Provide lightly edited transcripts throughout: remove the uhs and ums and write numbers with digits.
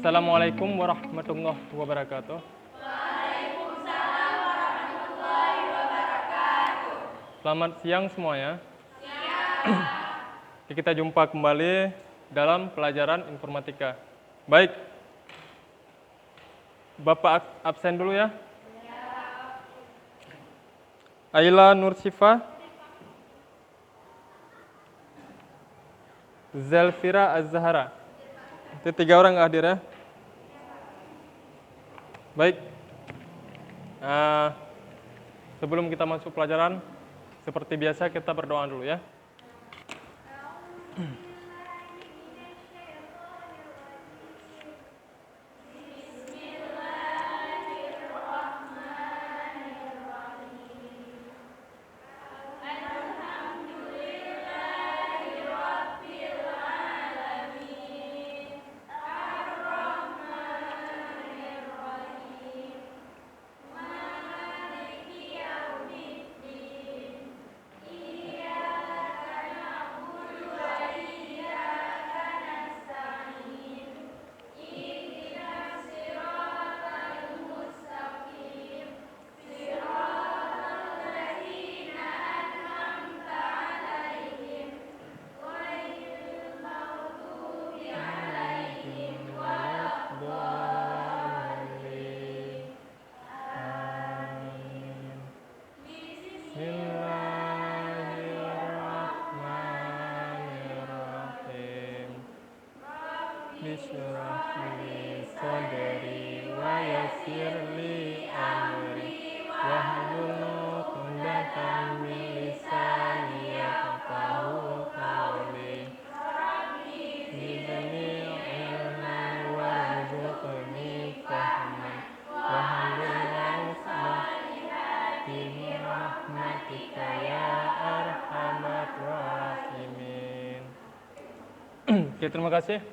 Assalamualaikum warahmatullahi wabarakatuh. Waalaikumsalam warahmatullahi wabarakatuh. Selamat siang semuanya. Kita jumpa kembali dalam pelajaran informatika. Baik, Bapak absen dulu ya. Ayla Nursifa, Zelfira Az-Zahra. Itu 3 orang hadir ya. Baik. Sebelum kita masuk pelajaran, seperti biasa kita berdoa dulu ya. Bismillahirrahmanirrahim. Bismillahirrahmanirrahim. Sadri wa yassirli amri wahlul 'uqdatam min lisani yafqahu qawli. Zidni ilman warzuqni fahman wahlul 'uqdatam min rahmatika ya arhamar rahimin. Oke, terima kasih.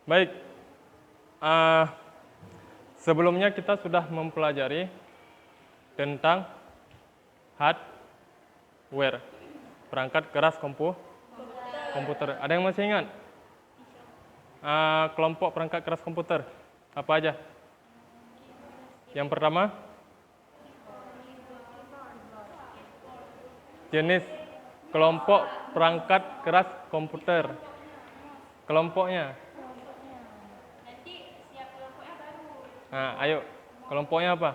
Baik, sebelumnya kita sudah mempelajari tentang hardware, perangkat keras komputer. Ada yang masih ingat? Kelompok perangkat keras komputer, apa aja? Yang pertama, jenis kelompok perangkat keras komputer. Kelompoknya. Nah, ayo, kelompoknya apa?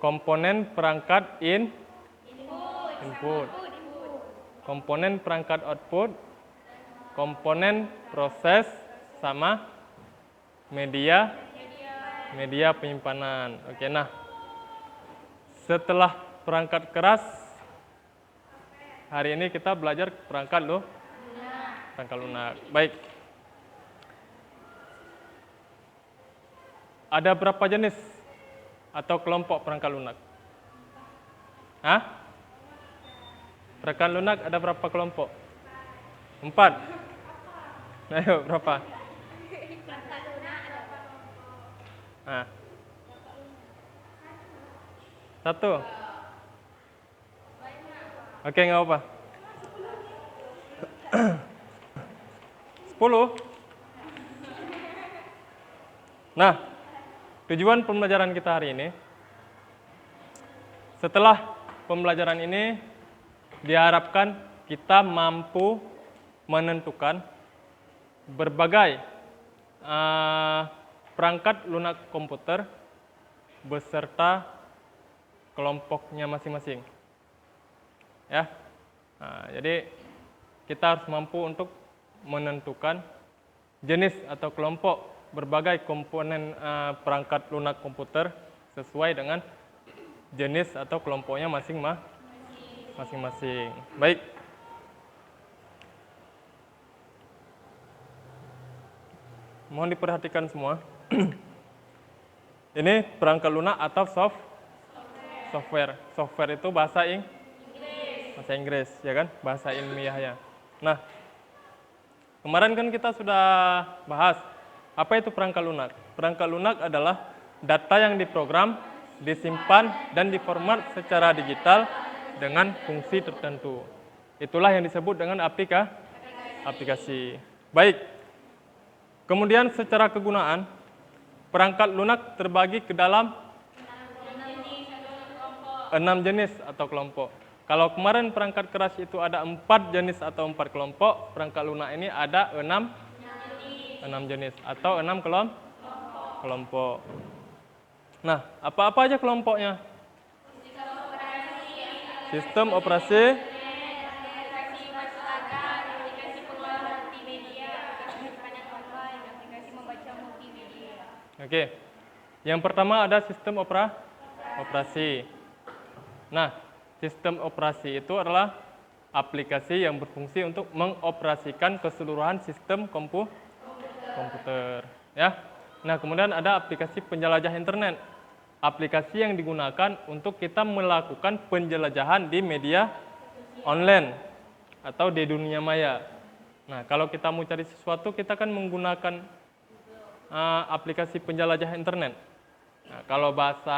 Komponen perangkat input, komponen perangkat output, komponen proses, sama media penyimpanan. Oke, nah, setelah perangkat keras, hari ini kita belajar perangkat lunak. Baik. Ada berapa jenis atau kelompok perangkat lunak? Perangkat lunak ada berapa kelompok? 4. Nah, ayo, berapa? Nah. 1. Oke, nggak apa. 10. Nah, tujuan pembelajaran kita hari ini, setelah pembelajaran ini diharapkan kita mampu menentukan berbagai perangkat lunak komputer beserta kelompoknya masing-masing. Ya, nah, jadi kita harus mampu untuk menentukan jenis atau kelompok berbagai komponen perangkat lunak komputer sesuai dengan jenis atau kelompoknya masing-masing. Baik. Mohon diperhatikan semua. Ini perangkat lunak atau software. Software itu bahasa Inggris, ya kan? Bahasa ilmiahnya. Nah, kemarin kan kita sudah bahas apa itu perangkat lunak. Perangkat lunak adalah data yang diprogram, disimpan, dan diformat secara digital dengan fungsi tertentu. Itulah yang disebut dengan aplikasi. Baik. Kemudian secara kegunaan, perangkat lunak terbagi ke dalam 6 jenis atau kelompok. Kalau kemarin perangkat keras itu ada 4 jenis atau 4 kelompok, perangkat lunak ini ada 6 jenis atau 6 kelompok. Nah, apa-apa aja kelompoknya? Sistem operasi, aplikasi masyarakat, aplikasi pengelola multimedia, aplikasi penyimpanan online, aplikasi membaca multimedia. Oke. Yang pertama ada sistem operasi. Nah, sistem operasi itu adalah aplikasi yang berfungsi untuk mengoperasikan keseluruhan sistem komputer. Ya. Nah, kemudian ada aplikasi penjelajah internet. Aplikasi yang digunakan untuk kita melakukan penjelajahan di media online atau di dunia maya. Nah, kalau kita mau cari sesuatu, kita kan menggunakan aplikasi penjelajah internet. Nah, kalau bahasa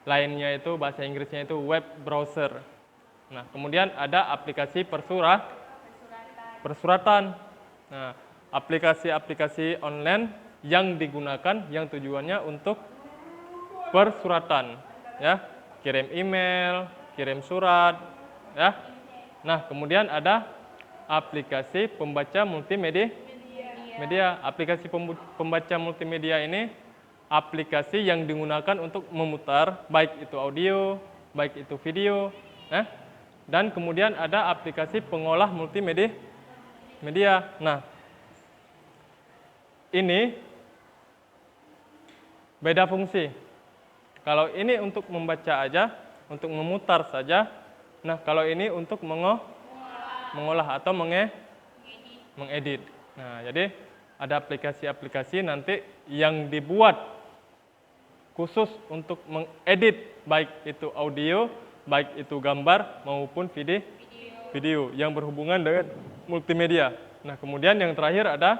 lainnya itu, bahasa Inggrisnya itu web browser. Nah, kemudian ada aplikasi persuratan. Nah, aplikasi-aplikasi online yang digunakan, yang tujuannya untuk persuratan, ya, kirim email, kirim surat, ya. Nah, kemudian ada aplikasi pembaca multimedia. Aplikasi pembaca multimedia ini aplikasi yang digunakan untuk memutar, baik itu audio, baik itu video, dan kemudian ada aplikasi pengolah multimedia. Nah, ini beda fungsi. Kalau ini untuk membaca aja, untuk memutar saja. Nah, kalau ini untuk mengolah atau mengedit. Nah, jadi ada aplikasi-aplikasi nanti yang dibuat khusus untuk mengedit, baik itu audio, baik itu gambar maupun video yang berhubungan dengan multimedia. Nah, kemudian yang terakhir ada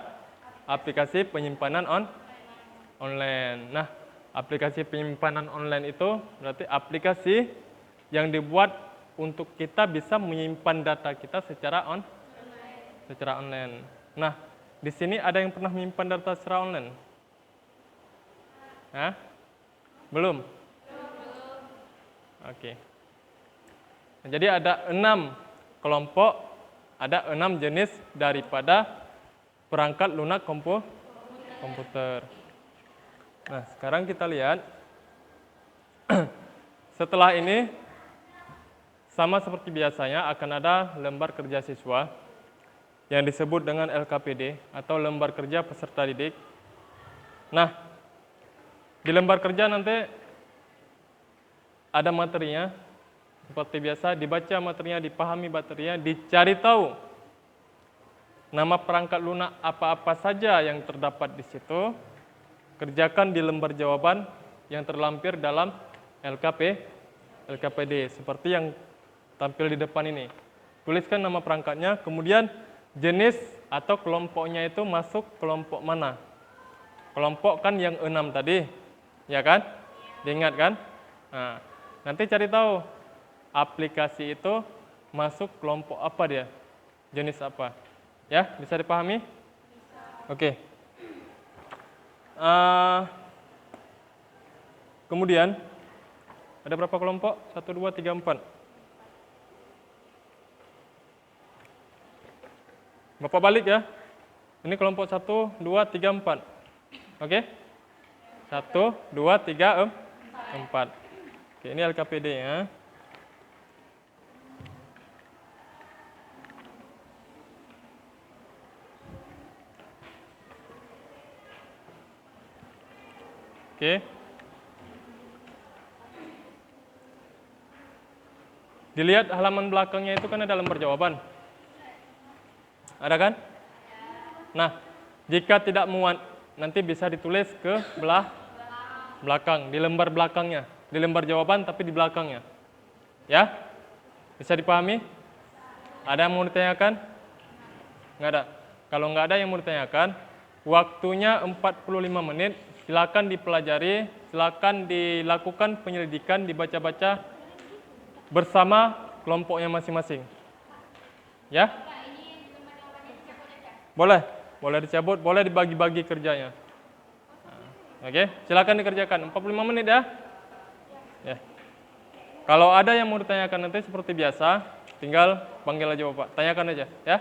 aplikasi penyimpanan online. Nah, aplikasi penyimpanan online itu berarti aplikasi yang dibuat untuk kita bisa menyimpan data kita secara online. Nah, di sini ada yang pernah menyimpan data secara online? Belum? Oke. Nah, jadi ada 6 kelompok, ada 6 jenis daripada perangkat lunak komputer. Nah, sekarang kita lihat. Setelah ini, sama seperti biasanya akan ada lembar kerja siswa yang disebut dengan LKPD atau lembar kerja peserta didik. Nah, di lembar kerja nanti ada materinya, seperti biasa dibaca materinya, dipahami materinya, dicari tahu nama perangkat lunak apa-apa saja yang terdapat di situ, kerjakan di lembar jawaban yang terlampir dalam LKPD, seperti yang tampil di depan ini. Tuliskan nama perangkatnya, kemudian jenis atau kelompoknya itu masuk kelompok mana. Kelompok kan yang 6 tadi, ya kan? Diingat kan? Nah, nanti cari tahu aplikasi itu masuk kelompok apa dia, jenis apa. Ya, bisa dipahami? Oke. Kemudian, ada berapa kelompok? 1, 2, 3, 4. Bapak balik ya. Ini kelompok 1, 2, 3, 4. Oke? 1, 2, 3, 4. Oke, ini LKPD ya. Oke. Dilihat halaman belakangnya itu kan ada lembar jawaban. Ada kan? Nah, jika tidak muat, nanti bisa ditulis ke belakang, di lembar belakangnya. Di lembar jawaban tapi di belakangnya. Ya? Bisa dipahami? Ada yang mau ditanyakan? Nggak ada. Kalau nggak ada yang mau ditanyakan, waktunya 45 menit, silakan dipelajari, silakan dilakukan penyelidikan, dibaca-baca bersama kelompoknya masing-masing. Ya? Boleh. boleh dicabut, boleh dibagi-bagi kerjanya. Nah, oke, silakan dikerjakan 45 menit ya. Ya. Kalau ada yang mau ditanyakan nanti seperti biasa, tinggal panggil aja Bapak, tanyakan aja ya.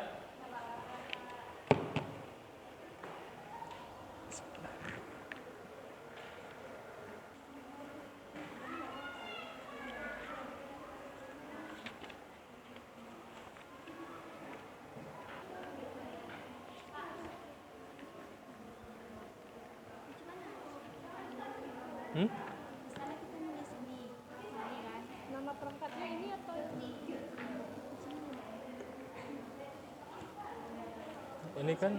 Nama perangkatnya ini atau Ini kan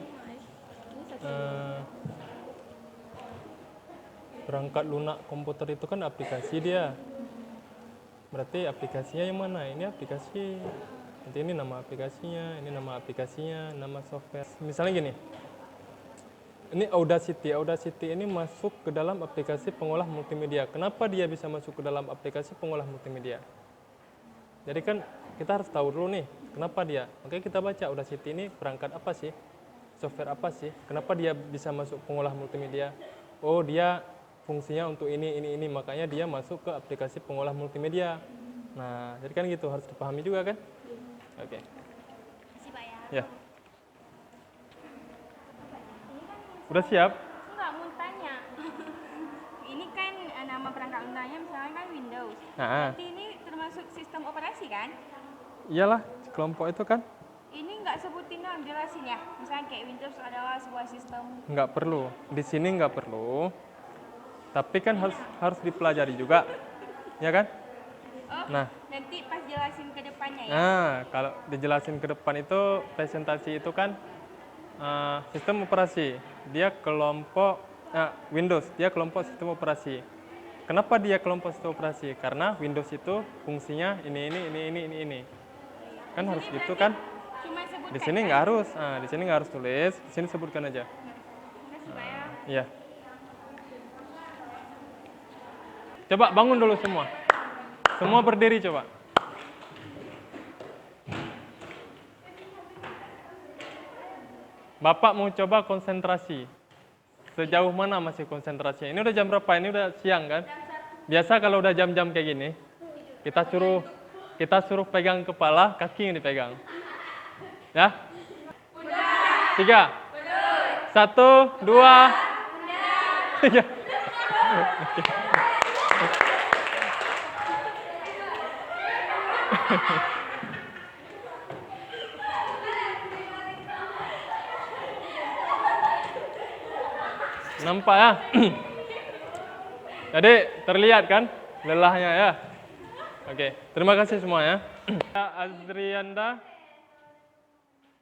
perangkat lunak komputer itu kan aplikasi dia. Berarti aplikasinya yang mana? Ini aplikasi. Nanti ini nama aplikasinya, ini nama aplikasinya, nama software. Misalnya gini. Ini Audacity. Audacity ini masuk ke dalam aplikasi pengolah multimedia. Kenapa dia bisa masuk ke dalam aplikasi pengolah multimedia? Jadi kan kita harus tahu dulu nih, kenapa dia. Makanya kita baca Audacity ini perangkat apa sih? Software apa sih? Kenapa dia bisa masuk pengolah multimedia? Oh, dia fungsinya untuk ini. Makanya dia masuk ke aplikasi pengolah multimedia. Nah, jadi kan gitu, harus dipahami juga kan? Oke. Makasih Pak ya. Ya. Udah siap? Enggak, mau tanya. Ini kan nama perangkat lunaknya misalnya kan Windows. Nah, Berarti ini termasuk sistem operasi kan? iyalah, kelompok itu kan Ini nggak sebutin dong, jelasin ya. Misalnya kayak Windows adalah sebuah sistem. nggak perlu. Di sini nggak perlu. Tapi kan harus dipelajari juga, ya kan? Oh, Nah, nanti pas jelasin ke depannya ya. nah kalau dijelasin ke depan itu presentasi itu kan sistem operasi. Dia kelompok Windows, dia kelompok sistem operasi. Kenapa dia kelompok sistem operasi? Karena Windows itu fungsinya ini. Kan harus gitu kan? Cuma sebutkan. Di sini nggak harus. Di sini nggak harus tulis. Di sini sebutkan aja. Makasih Pak ya. Iya. Coba bangun dulu semua. Semua berdiri coba. Bapak mau coba konsentrasi. Sejauh mana masih konsentrasi? Ini udah jam berapa? Ini udah siang kan? Biasa kalau udah jam-jam kayak gini, kita suruh pegang kepala, kaki yang dipegang. Ya? 3. 1, 2, 3. Nampak ya? Jadi terlihat kan lelahnya ya? Oke, terima kasih semua ya. Azrianda,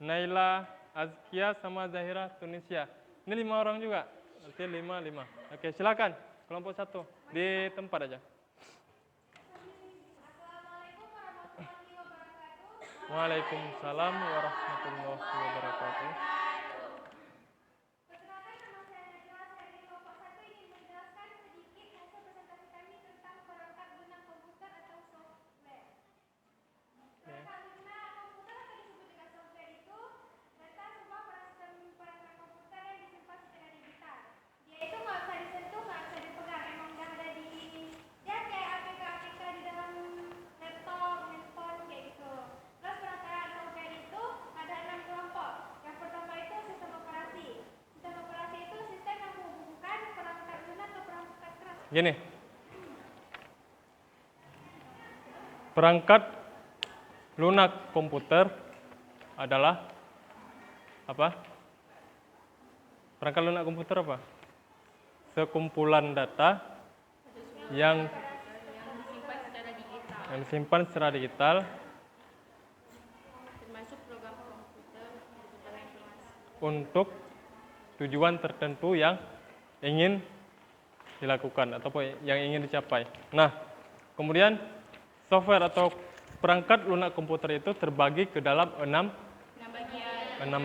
Naila, Azkia, sama Zahira, Tunisia. Ini 5 orang juga. Berarti 5. Oke, silakan. Kelompok 1 di tempat aja. Waalaikumsalam warahmatullahi wabarakatuh. Gini, perangkat lunak komputer adalah apa? Perangkat lunak komputer apa? Sekumpulan data yang disimpan secara digital, Termasuk program komputer untuk tujuan tertentu yang ingin dilakukan atau yang ingin dicapai. Nah, kemudian software atau perangkat lunak komputer itu terbagi ke dalam 6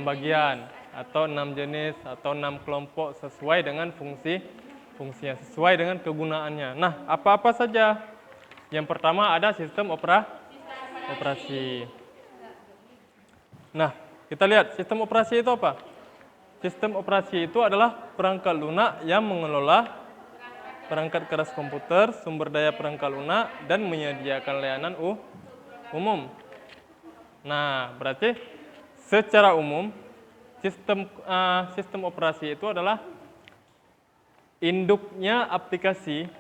bagian atau 6 jenis atau 6 kelompok sesuai dengan fungsinya, sesuai dengan kegunaannya. Nah, apa-apa saja? Yang pertama ada sistem operasi. Nah, kita lihat sistem operasi itu apa? sistem operasi itu adalah perangkat lunak yang mengelola perangkat keras komputer, sumber daya perangkat lunak, dan menyediakan layanan umum. Nah, berarti secara umum sistem operasi itu adalah induknya aplikasi,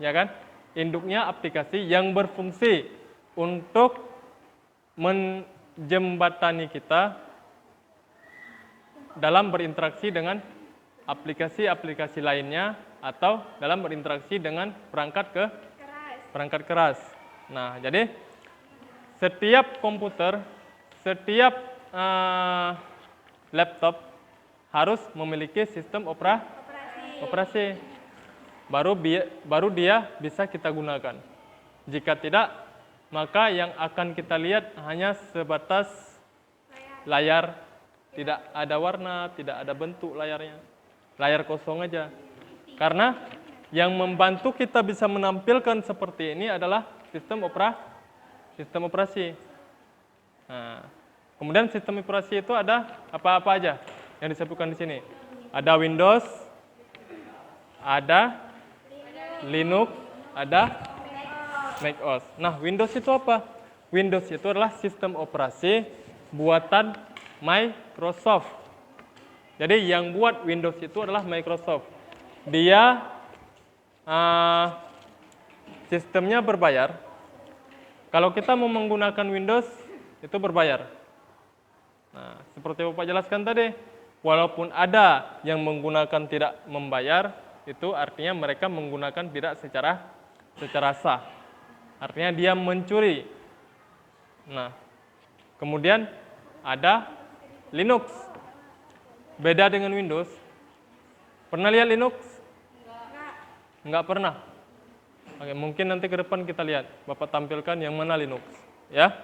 ya kan? Induknya aplikasi yang berfungsi untuk menjembatani kita dalam berinteraksi dengan aplikasi-aplikasi lainnya atau dalam berinteraksi dengan perangkat keras. Nah, jadi setiap komputer, setiap laptop harus memiliki sistem operasi. Baru dia bisa kita gunakan. Jika tidak, maka yang akan kita lihat hanya sebatas layar, tidak ada warna, tidak ada bentuk layarnya. Layar kosong aja. Karena yang membantu kita bisa menampilkan seperti ini adalah sistem operasi. Nah, kemudian sistem operasi itu ada apa-apa aja yang disebutkan di sini. Ada Windows, ada Linux, ada macOS. Nah, Windows itu apa? Windows itu adalah sistem operasi buatan Microsoft. Jadi yang buat Windows itu adalah Microsoft. Dia sistemnya berbayar. Kalau kita mau menggunakan Windows, itu berbayar. Nah, seperti Bapak jelaskan tadi, walaupun ada yang menggunakan tidak membayar, itu artinya mereka menggunakan tidak secara sah. Artinya dia mencuri. Nah, kemudian ada Linux. Beda dengan Windows. Pernah lihat Linux? Enggak pernah. Oke, mungkin nanti ke depan kita lihat. Bapak tampilkan yang mana Linux, ya.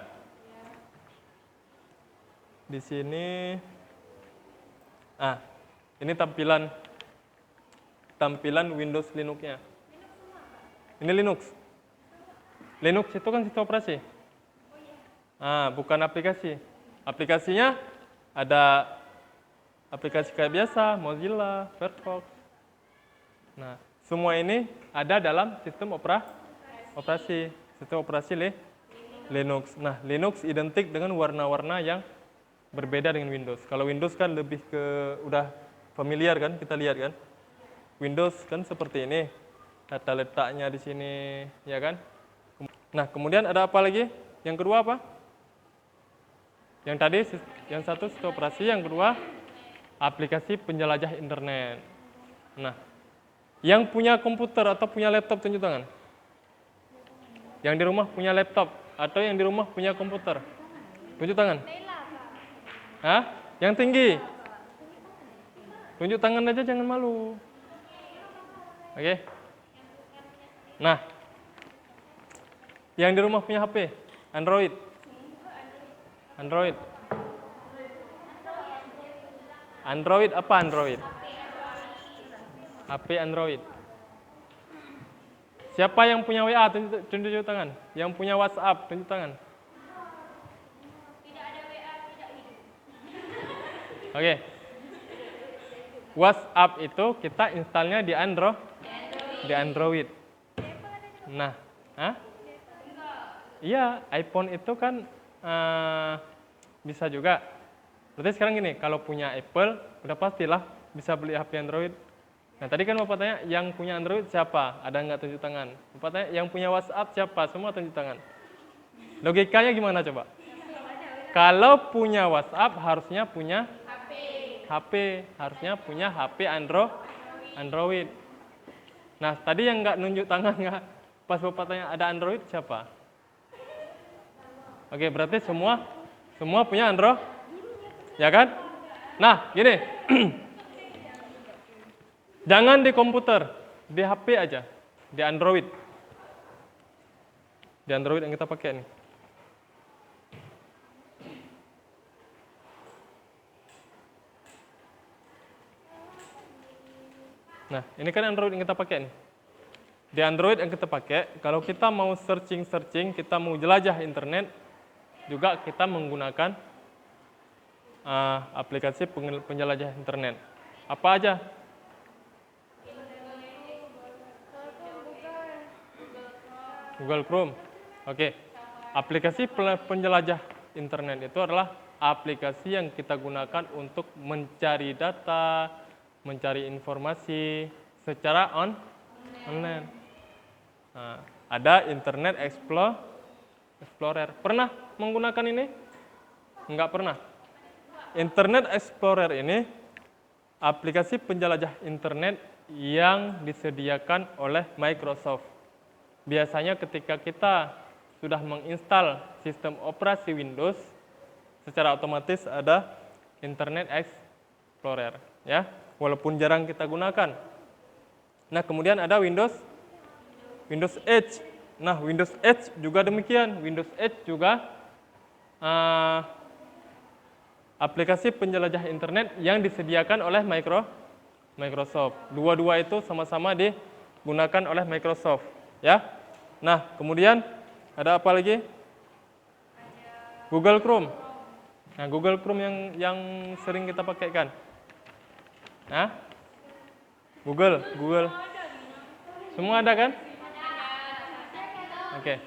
Di sini, ini tampilan Windows Linux-nya. Ini Linux. Linux itu kan sistem operasi. Bukan aplikasi. Aplikasinya ada aplikasi kayak biasa, Mozilla, Firefox. Nah, semua ini ada dalam sistem operasi. Sistem operasi Linux. Nah, Linux identik dengan warna-warna yang berbeda dengan Windows. Kalau Windows kan lebih ke udah familiar kan, kita lihat kan. Windows kan seperti ini, data letaknya di sini, ya kan? Nah, kemudian ada apa lagi? Yang kedua apa? Yang tadi, yang satu sistem operasi, yang kedua aplikasi penjelajah internet. Nah, yang punya komputer atau punya laptop tunjuk tangan. Yang di rumah punya laptop atau yang di rumah punya komputer, tunjuk tangan. Yang tinggi. Tunjuk tangan aja, jangan malu. Oke. Nah, yang di rumah punya HP, Android. Android apa Android? HP Android. Siapa yang punya WA, tunjuk tangan. Yang punya WhatsApp, tunjuk tangan. Tidak ada WA, tidak hidup. Oke. WhatsApp itu kita installnya di Android. Nah, iya, iPhone itu kan bisa juga. Berarti sekarang gini, kalau punya Apple, udah pastilah bisa beli HP Android. Nah, tadi kan Bapak tanya, yang punya Android siapa? Ada nggak tunjuk tangan? Bapak tanya, yang punya WhatsApp siapa? Semua tunjuk tangan. Logikanya gimana coba? Kalau punya WhatsApp, harusnya punya HP. Harusnya punya HP Android. Nah, tadi yang nggak nunjuk tangan, nggak pas Bapak tanya, ada Android siapa? Oke, berarti semua punya Android, ya kan? Nah, gini, jangan di komputer, di HP aja, di Android. Di Android yang kita pakai nih. Nah, ini kan Android yang kita pakai nih. Di Android yang kita pakai, kalau kita mau searching, kita mau jelajah internet, juga kita menggunakan aplikasi penjelajah internet. Apa aja? Google Chrome. Oke. Aplikasi penjelajah internet itu adalah aplikasi yang kita gunakan untuk mencari data, mencari informasi secara online. Nah, ada Internet Explorer. Pernah menggunakan ini? Enggak pernah. Internet Explorer ini aplikasi penjelajah internet yang disediakan oleh Microsoft. Biasanya ketika kita sudah menginstal sistem operasi Windows, secara otomatis ada Internet Explorer, ya, walaupun jarang kita gunakan. Nah, kemudian ada Windows Edge. Nah, Windows Edge juga demikian. Windows Edge juga aplikasi penjelajah internet yang disediakan oleh Microsoft. Dua-dua itu sama-sama digunakan oleh Microsoft, ya. Nah, kemudian ada apa lagi? Google Chrome. Nah, Google Chrome yang sering kita pakaikan. Nah, Google. Semua ada kan? Oke.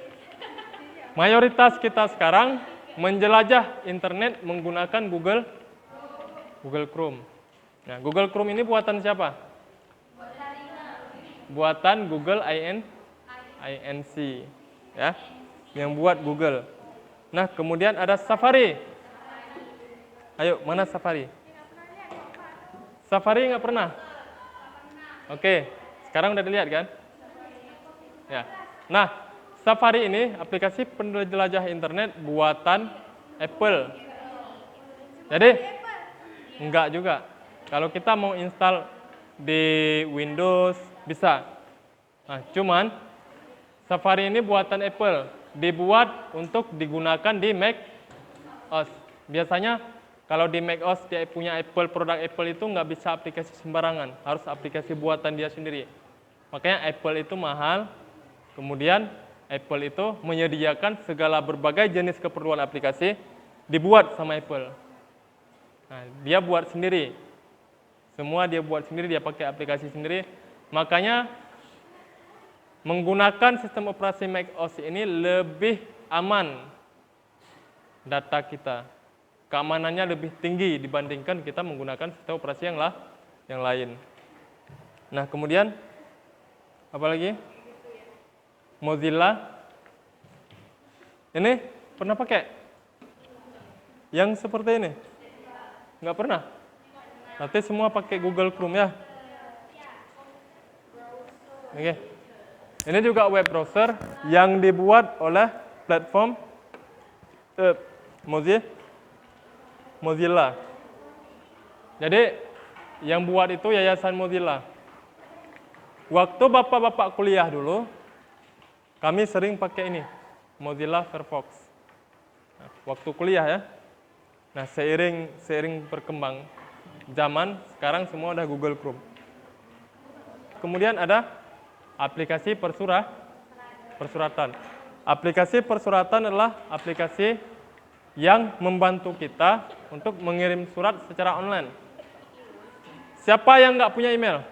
Mayoritas kita sekarang menjelajah internet menggunakan Google Chrome. Nah, Google Chrome ini buatan siapa? Buatan Google Inc. Ya, yang buat Google. Nah, kemudian ada Safari. Ayo, mana Safari? Safari nggak pernah? Oke, sekarang udah dilihat kan? Ya. Nah, Safari ini aplikasi penjelajah internet buatan Apple. Jadi, enggak juga. Kalau kita mau install di Windows, bisa. Nah, cuman Safari ini buatan Apple, dibuat untuk digunakan di Mac OS. Biasanya kalau di Mac OS dia punya produk Apple itu nggak bisa aplikasi sembarangan, harus aplikasi buatan dia sendiri. Makanya Apple itu mahal, kemudian Apple itu menyediakan segala berbagai jenis keperluan aplikasi dibuat sama Apple. Nah, dia buat sendiri, semua dia buat sendiri, dia pakai aplikasi sendiri, makanya menggunakan sistem operasi Mac OS ini lebih aman data kita. Keamanannya lebih tinggi dibandingkan kita menggunakan sistem operasi yang lain. Nah, kemudian apa lagi? Mozilla. Ini pernah pakai? Yang seperti ini? Nggak pernah? Nanti semua pakai Google Chrome ya? Oke. Ini juga web browser yang dibuat oleh platform Mozilla. Jadi yang buat itu Yayasan Mozilla. Waktu bapak-bapak kuliah dulu, kami sering pakai ini, Mozilla Firefox. Nah, waktu kuliah ya. Nah, seiring berkembang zaman, sekarang semua udah Google Chrome. Kemudian ada aplikasi persuratan. Aplikasi persuratan adalah aplikasi yang membantu kita untuk mengirim surat secara online. Siapa yang nggak punya email?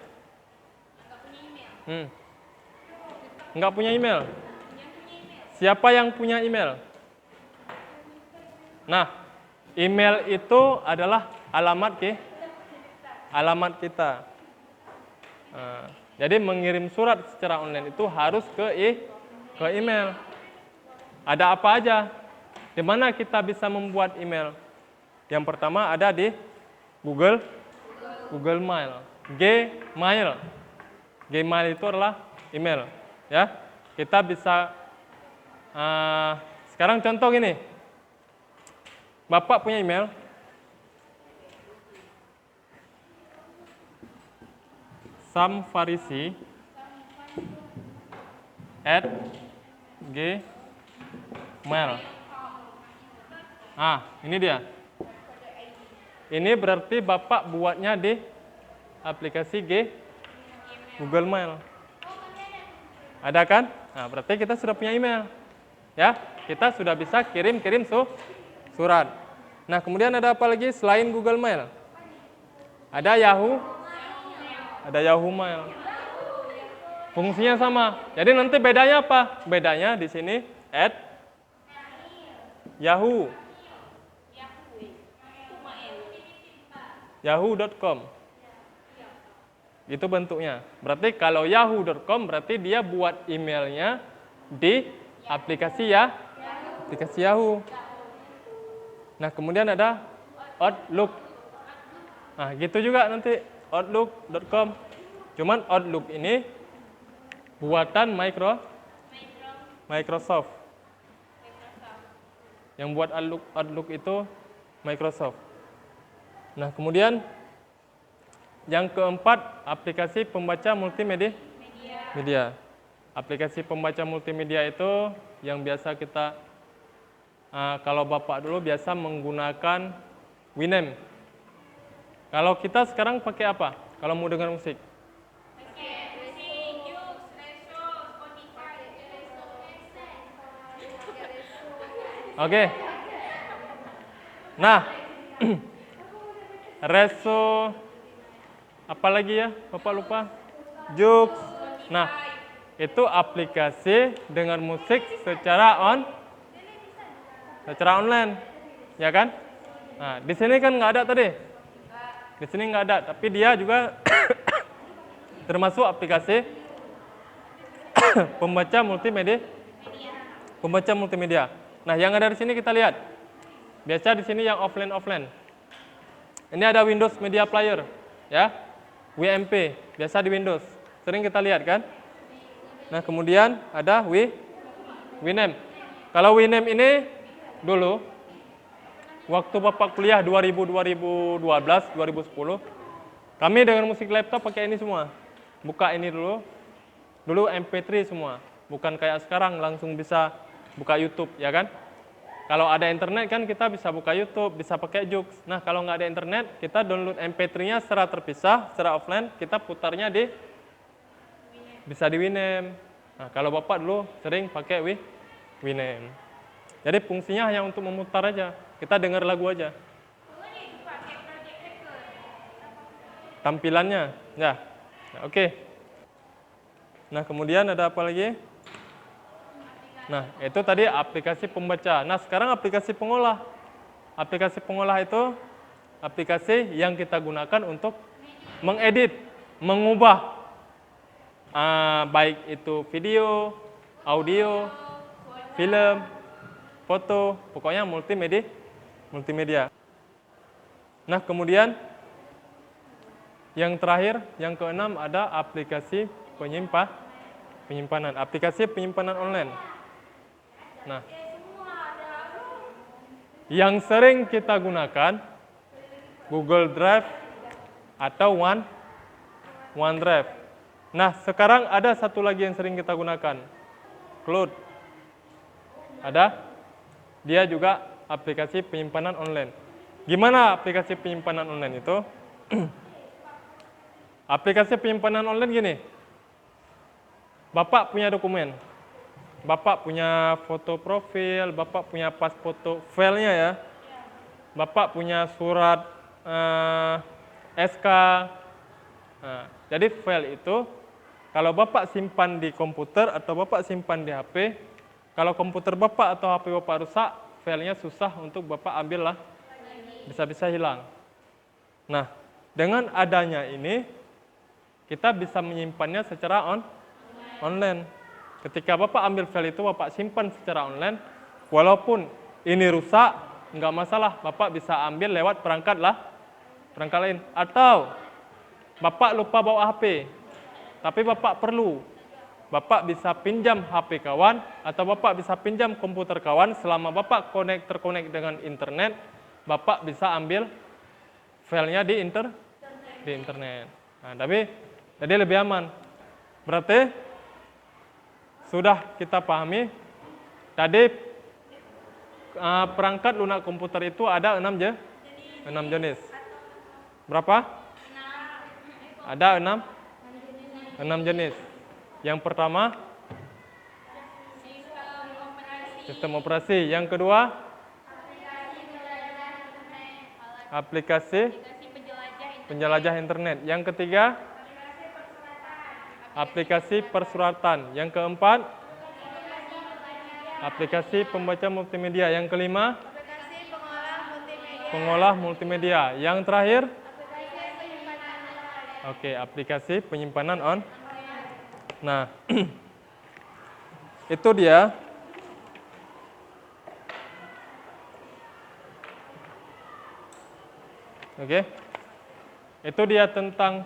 Nggak punya email? Siapa yang punya email? Nah, email itu adalah alamat kita. Jadi mengirim surat secara online itu harus ke email. Ada apa aja? Di mana kita bisa membuat email? Yang pertama ada di Google Mail. Gmail itu adalah email, ya. Kita bisa sekarang contoh gini. Bapak punya email? samfarisi@gmail. Ini dia. Ini berarti Bapak buatnya di aplikasi Google Mail. Ada kan? Nah, berarti kita sudah punya email. Ya, kita sudah bisa kirim surat. Nah, kemudian ada apa lagi selain Google Mail? Ada Yahoo, ada Yahoo Mail. Fungsinya sama. Jadi nanti bedanya apa? Bedanya di sini @Yahoo. Yahoo.com. Itu bentuknya. Berarti kalau yahoo.com berarti dia buat emailnya di aplikasi Yahoo. Nah, kemudian ada Outlook. Nah, gitu juga nanti outlook.com. Cuman Outlook ini buatan Microsoft. Yang buat Outlook itu Microsoft. Nah, kemudian yang keempat, aplikasi pembaca multimedia. Aplikasi pembaca multimedia itu yang biasa kita, kalau Bapak dulu biasa menggunakan Winamp. Kalau kita sekarang pakai apa? Kalau mau dengar musik? Oke. Nah, Reso, apa lagi ya? Bapak lupa. Joox. Nah, itu aplikasi dengar musik secara online, ya kan? Nah, di sini kan nggak ada tadi. Di sini nggak ada, tapi dia juga termasuk aplikasi pembaca multimedia. Nah, yang ada di sini kita lihat. Biasa di sini yang offline. Ini ada Windows Media Player, ya. WMP, biasa di Windows. Sering kita lihat kan? Nah, kemudian ada Winamp. Kalau Winamp ini dulu waktu Bapak kuliah 2012, 2010, kami dengan musik laptop pakai ini semua. Buka ini dulu. Dulu MP3 semua. Bukan kayak sekarang langsung bisa buka YouTube, ya kan? Kalau ada internet kan kita bisa buka YouTube, bisa pakai Joox. Nah, kalau nggak ada internet, kita download MP3-nya secara terpisah, secara offline, kita putarnya bisa di Winamp. Nah, kalau Bapak dulu sering pakai Winamp. Jadi fungsinya hanya untuk memutar aja. Kita dengar lagu aja. Tampilannya, ya. Nah, oke. Nah, kemudian ada apa lagi? Nah, itu tadi aplikasi pembaca. Nah, sekarang aplikasi pengolah. Aplikasi pengolah itu aplikasi yang kita gunakan untuk mengedit, mengubah, baik itu video, audio, film, foto, pokoknya multimedia. Nah, kemudian yang terakhir, yang keenam ada aplikasi penyimpanan, aplikasi penyimpanan online. Nah, yang sering kita gunakan Google Drive atau OneDrive. Nah, sekarang ada satu lagi yang sering kita gunakan, Cloud. Ada? Dia juga aplikasi penyimpanan online. Gimana aplikasi penyimpanan online itu? Aplikasi penyimpanan online gini. Bapak punya dokumen. Bapak punya foto profil, Bapak punya pas foto filenya ya. Bapak punya surat SK. Nah, jadi file itu kalau Bapak simpan di komputer atau Bapak simpan di HP, kalau komputer Bapak atau HP Bapak rusak, filenya susah untuk Bapak ambil lah. Bisa-bisa hilang. Nah, dengan adanya ini, kita bisa menyimpannya secara online. Ketika Bapak ambil file itu, Bapak simpan secara online, walaupun ini rusak, nggak masalah, Bapak bisa ambil lewat perangkat lain. Atau Bapak lupa bawa HP, tapi Bapak perlu, Bapak bisa pinjam HP kawan, atau Bapak bisa pinjam komputer kawan, selama Bapak terkonek dengan internet, Bapak bisa ambil filenya di internet. Nah, tapi jadi lebih aman. Berarti sudah kita pahami, tadi perangkat lunak komputer itu ada 6 jenis. Berapa? Ada 6 jenis. Yang pertama, sistem operasi. Yang kedua, Aplikasi Aplikasi penjelajah internet. penjelajah internet. Yang ketiga, aplikasi persuratan. Yang keempat, aplikasi pembaca multimedia. Yang kelima, Aplikasi pengolah multimedia. pengolah multimedia. Yang terakhir, Aplikasi penyimpanan online. oke, aplikasi penyimpanan on. Nah, itu dia. Oke. Itu dia tentang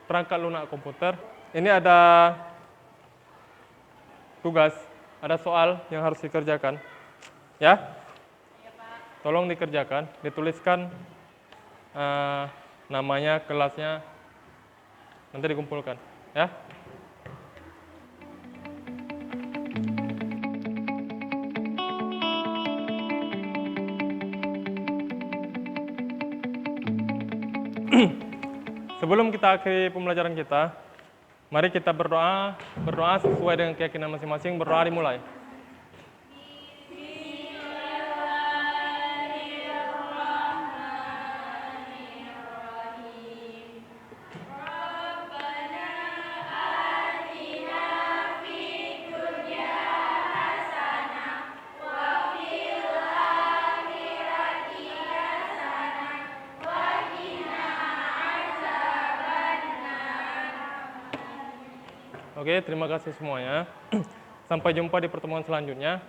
perangkat lunak komputer. Ini ada tugas, ada soal yang harus dikerjakan. Ya? Tolong dikerjakan, dituliskan namanya, kelasnya, nanti dikumpulkan. Ya? Sebelum kita akhiri pembelajaran kita, mari kita berdoa sesuai dengan keyakinan masing-masing. Berdoa dimulai. Oke, terima kasih semuanya. Sampai jumpa di pertemuan selanjutnya.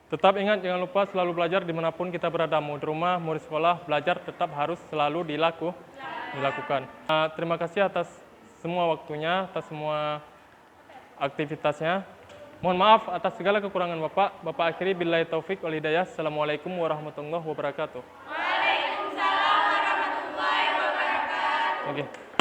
Tetap ingat, jangan lupa selalu belajar dimanapun kita berada. Mau di rumah, mau di sekolah, belajar tetap harus selalu dilakukan. Terima kasih atas semua waktunya, atas semua aktivitasnya. Mohon maaf atas segala kekurangan Bapak. Bapak akhiri billahi taufik wal hidayah. Assalamualaikum warahmatullahi wabarakatuh. Waalaikumsalam warahmatullahi wabarakatuh. Oke.